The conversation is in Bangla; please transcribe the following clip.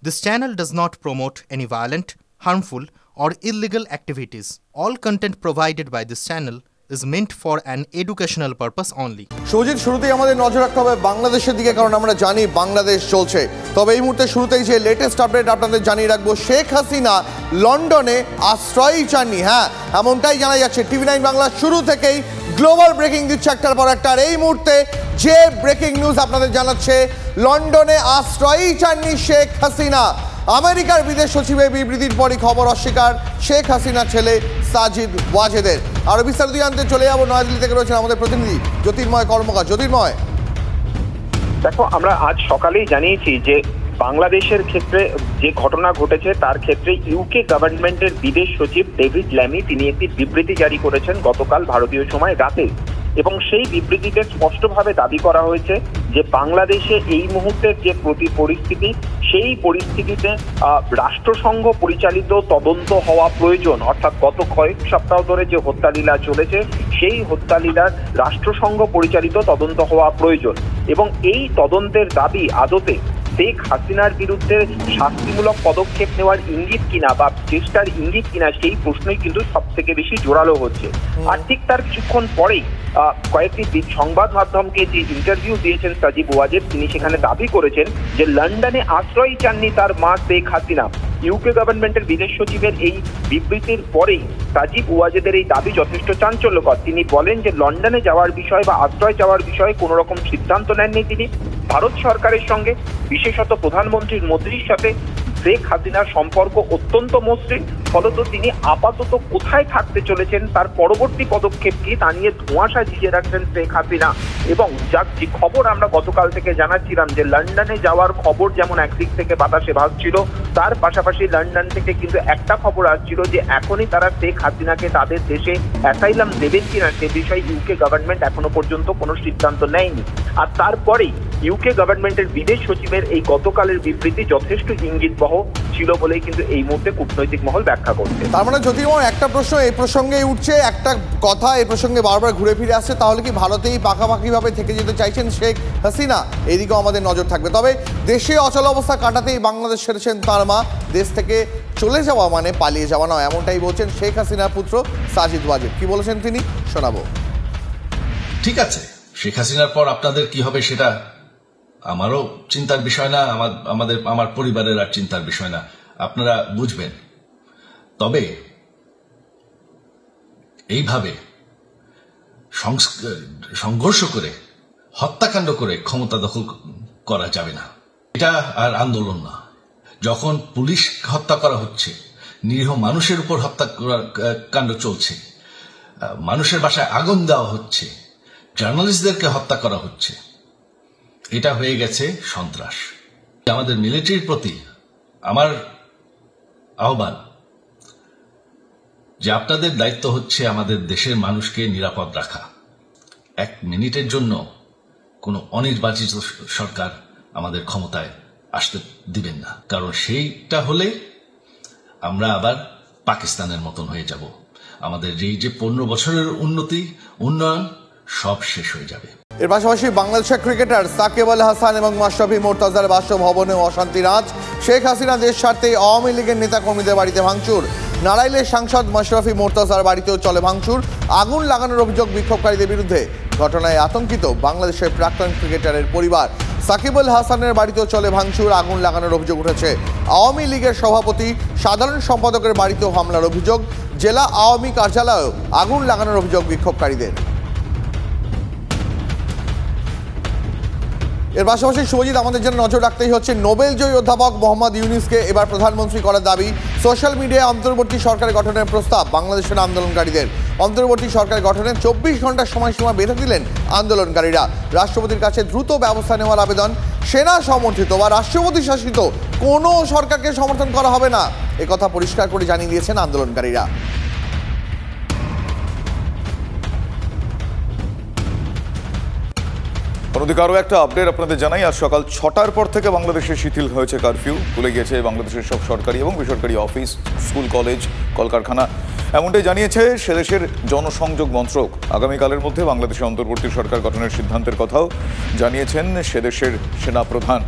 This channel does not promote any violent, harmful, or illegal activities. All content provided by this channel is meant for an educational purpose only. Sujit, শুরুতেই আমাদের নজর রাখতে হবে বাংলাদেশের দিকে, কারণ আমরা জানি বাংলাদেশ চলছে। তবে এই মুহূর্তে শুরুতেই যে লেটেস্ট আপডেট আপনাদের জানিয়ে রাখবো, শেখ হাসিনা লন্ডনে আশ্রয়ই চাননি। হ্যাঁ, এমনটাই জানা যাচ্ছে। TV9 বাংলা শুরু থেকেই গ্লোবাল ব্রেকিং দিচ্ছে একটার পর একটা। আর এই মুহূর্তে যে ব্রেকিং নিউজ আপনাদের জানাচ্ছে, লন্ডনে আশ্রয়ই চাননি শেখ হাসিনা। আমেরিকার বিদেশ সচিবের বিবৃতির পরই খবর অস্বীকার শেখ হাসিনার ছেলে সাজিদ ওয়াজেদের। আরো বিস্তারিত জানতে চলে যাবো নয়াদিল্লি থেকে রয়েছেন আমাদের প্রতিনিধি জ্যোতির্ময় কর্মকার। জ্যোতির্ময়, দেখো, আমরা আজ সকালেই জানিয়েছি যে বাংলাদেশের ক্ষেত্রে যে ঘটনা ঘটেছে তার ক্ষেত্রে ইউকে গভর্নমেন্টের বিদেশ সচিব ডেভিড ল্যামি তিনি একটি বিবৃতি জারি করেছেন গতকাল ভারতীয় সময় রাতে, এবং সেই বিবৃতিতে স্পষ্টভাবে দাবি করা হয়েছে যে বাংলাদেশে এই মুহূর্তের যে পরিস্থিতি, সেই পরিস্থিতিতে রাষ্ট্রসংঘ পরিচালিত তদন্ত হওয়া প্রয়োজন। অর্থাৎ গত কয়েক সপ্তাহ ধরে যে হত্যালীলা চলেছে, সেই হত্যালীলার রাষ্ট্রসংঘ পরিচালিত তদন্ত হওয়া প্রয়োজন, এবং এই তদন্তের দাবি আদতে শেখ হাসিনার বিরুদ্ধে শাস্তিমূলক পদক্ষেপ নেওয়ার ইঙ্গিত কিনা বা চেষ্টার ইঙ্গিত কিনা, সেই প্রশ্নই কিন্তু সব থেকে বেশি জোরালো হচ্ছে। আর ঠিক তার কিছুক্ষণ পরেই কয়েকটি সংবাদ মাধ্যমকে যে ইন্টারভিউ দিয়েছেন সাজিব ওয়াজেদ, তিনি সেখানে দাবি করেছেন যে লন্ডনে আশ্রয় চাননি তার মা শেখ হাসিনা। ইউকে গভর্নমেন্টের বিদেশ সচিবের এই বিবৃতির পরেই সাজিব ওয়াজেদের এই দাবি যথেষ্ট চাঞ্চল্যকর। তিনি বলেন যে লন্ডনে যাওয়ার বিষয় বা আশ্রয় যাওয়ার বিষয়ে কোনো রকম সিদ্ধান্ত নেননি তিনি। ভারত সরকারের সঙ্গে, বিশেষত প্রধানমন্ত্রী মোদির সাথে শেখ হাসিনার সম্পর্ক অত্যন্ত মসৃণ। ফলত তিনি আপাতত কোথায় থাকতে চলেছেন, তার পরবর্তী পদক্ষেপ কি, তা নিয়ে ধোঁয়াশা ঝিয়ে রাখছেন শেখ হাসিনা। এবং যে খবর আমরা গতকাল থেকে জানাচ্ছিলাম যে লন্ডনে যাওয়ার খবর যেমন একদিক থেকে বাতাসে ভাসছিল, তার পাশাপাশি লন্ডন থেকে কিন্তু একটা খবর আসছিল যে এখনই তারা শেখ হাসিনাকে তাদের দেশে অ্যাসাইলাম দেবেন কিনা সে বিষয়ে ইউকে গভর্নমেন্ট এখনো পর্যন্ত কোনো সিদ্ধান্ত নেয়নি। আর তারপরেই ইউকে গভর্নমেন্টের বিদেশ সচিবের এই গতকালের বিবৃতি যথেষ্ট ইঙ্গিতবহ ছিল বলেই কিন্তু এই মুহূর্তে কূটনৈতিক মহল ব্যাখ্যা করছে। তার মানে জ্যোতির্ময়, একটা প্রশ্ন এই প্রসঙ্গে উঠছে, একটা কথা এই প্রসঙ্গে বারবার ঘুরে ফিরে আসছে, তাহলে কি ভারতেই পাকাপাকিভাবে থেকে যেতে চাইছেন শেখ হাসিনা? এইদিকেও আমাদের নজর থাকবে। তবে দেশে অচল অবস্থা কাটাতেই বাংলাদেশ ছেড়েছেন তার মা। দেশ থেকে চলে যাওয়া মানে পালিয়ে যাওয়া নয়, এমনটাই বলছেন শেখ হাসিনার পুত্র সাজিদ ওয়াজেদ। কি বলেছেন তিনি, শোনাবো। ঠিক আছে, শেখ হাসিনার পর আপনাদের কি হবে সেটা আমারও চিন্তার বিষয় না, আমার পরিবারের আর চিন্তার বিষয় না, আপনারা বুঝবেন। তবে এইভাবে সংঘর্ষ করে, হত্যাকাণ্ড করে ক্ষমতা দখল করা যাবে না। এটা আর আন্দোলন না। যখন পুলিশ হত্যা করা হচ্ছে, নিরীহ মানুষের উপর হত্যাকাণ্ড চলছে, মানুষের বাসায় আগুন দেওয়া হচ্ছে, জার্নালিস্টদেরকে হত্যা করা হচ্ছে, এটা হয়ে গেছে সন্ত্রাস। আমাদের মিলিটারির প্রতি আমার আহ্বান যে আপনাদের দায়িত্ব হচ্ছে আমাদের দেশের মানুষকে নিরাপদ রাখা। এক মিনিটের জন্য কোনো অনির্বাচিত সরকার আমাদের ক্ষমতায় আসতে দিবেন না, কারণ সেইটা হলে আমরা আবার পাকিস্তানের মতন হয়ে যাব। আমাদের যে 15 বছরের উন্নয়ন সব শেষ হয়ে যাবে। এর পাশাপাশি বাংলাদেশের ক্রিকেটার সাকিব আল হাসান এবং মাশরাফি মুর্তজার বাসভবনে অশান্তি রাজ। শেখ হাসিনা দেশ ছাড়তে আওয়ামী লীগের নেতাকর্মীদের বাড়িতে ভাঙচুর। নারাইলের সাংসদ মাশরাফি মুর্তজার বাড়িতেও চলে ভাঙচুর। আগুন লাগানোর অভিযোগ বিক্ষোভকারীদের বিরুদ্ধে। ঘটনায় আতঙ্কিত বাংলাদেশের প্রাক্তন ক্রিকেটারের পরিবার। সাকিব আল হাসানের বাড়িতেও চলে ভাঙচুর, আগুন লাগানোর অভিযোগ উঠেছে। আওয়ামী লীগের সভাপতি, সাধারণ সম্পাদকের বাড়িতেও হামলার অভিযোগ। জেলা আওয়ামী কার্যালয়েও আগুন লাগানোর অভিযোগ বিক্ষোভকারীদের। এর পাশাপাশি শুভজিৎ, আমাদের জন্য নজর রাখতেই হচ্ছে নোবেল জয়ী অধ্যাপক মোহাম্মদ ইউনূসকে এবার প্রধানমন্ত্রী করার দাবি। সোশ্যাল মিডিয়ায় অন্তর্বর্তী সরকার গঠনের প্রস্তাব বাংলাদেশের আন্দোলনকারীদের। অন্তর্বর্তী সরকার গঠনের 24 ঘন্টার সময়সীমা বেঁধে দিলেন আন্দোলনকারীরা। রাষ্ট্রপতির কাছে দ্রুত ব্যবস্থা নেওয়ার আবেদন। সেনা সমর্থিত বা রাষ্ট্রপতি শাসিত কোনো সরকারকে সমর্থন করা হবে না, একথা পরিষ্কার করে জানিয়ে দিয়েছেন আন্দোলনকারীরা। অন্যদিকে আরও একটা আপডেট আপনাদের জানাই, আজ সকাল 6টার পর থেকে বাংলাদেশে শিথিল হয়েছে কারফিউ। খুলে গিয়েছে বাংলাদেশের সব সরকারি এবং বেসরকারি অফিস, স্কুল, কলেজ, কলকারখানা। এমনটাই জানিয়েছে সেদেশের জনসংযোগ মন্ত্রক। আগামীকালের মধ্যে বাংলাদেশে অন্তর্বর্তী সরকার গঠনের সিদ্ধান্তের কথাও জানিয়েছেন সেদেশের সেনাপ্রধান।